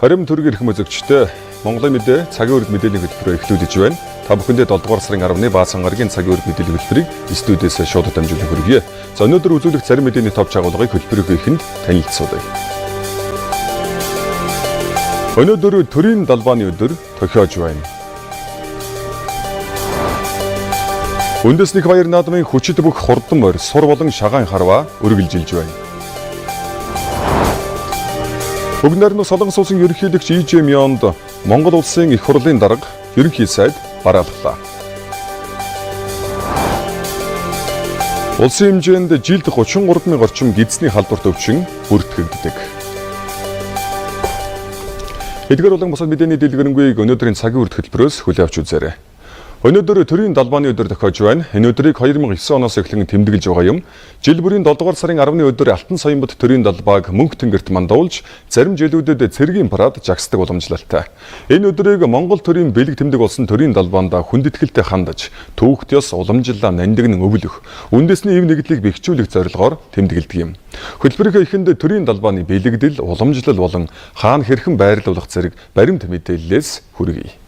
Хорим төргийн эрхэм үзэгчтэй Монголын мэдээ цагийн үрд мэдээллийн хөтөлбөрөөр эхлүүлж байна. Та бүхэндээ 7 дугаар сарын 10-ны Баасан гарагийн цагийн үрд мэдээллийн хөтөлбөрийг студиэс шууд дамжуулан хүргье. За өнөөдөр үзүүлэх зарим мэдээний топ чагуулгыг хөтөлбөрийн эхэнд танилцуулъя. Өнөөдөр төрийн далбааны өдөр тохиож байна. Үндэснэх баяр наадмын хүчит бүх хурдан морь, сур болон шагаан харваа үргэлжилж байна. Уг нарны Солонгос улсын ерөнхийлөгч Ижэ Мёнд Монгол улсын их хурлын дарга ерөнхий сайд барааллаа. Улсын хэмжээнд жилд 33,000 орчим гидсний халдварт өвчин бүртгэгддэг. Эдгээр болон бусад мэдээний дэлгэрэнгүй өнөөдрийн цагийн үрд хөтөлбөрөөс хүлээн авч үзээрэй. Өнөөдөр төрийн далбааны өдөр тохиож байна. Энэ өдрийг 2009 оноос эхлэн тэмдэглэж байгаа юм. Жил бүрийн 7 дугаар сарын 10-ны өдөр Алтан Соёмбот төрийн далбааг мөнх тэнгэрт мандуулж, зарим жилүүдэд цэргийн парад жагсдаг уламжлалтай. Энэ өдрийг Монгол төрийн бэлэг тэмдэг болсон төрийн далбаанд хүндэтгэлтэй хандаж, түүхт ёс уламжлалаа нандинг өвлөх, үндэсний ив нэгдлийг бэхжүүлэх зорилгоор тэмдэглэдэг юм. Хөтөлбөрийн эхэнд төрийн далбааны бэлэгдэл, уламжлал болон хаана хэрхэн байрлуулах зэрэг баримт мэдээллээс хүргэе.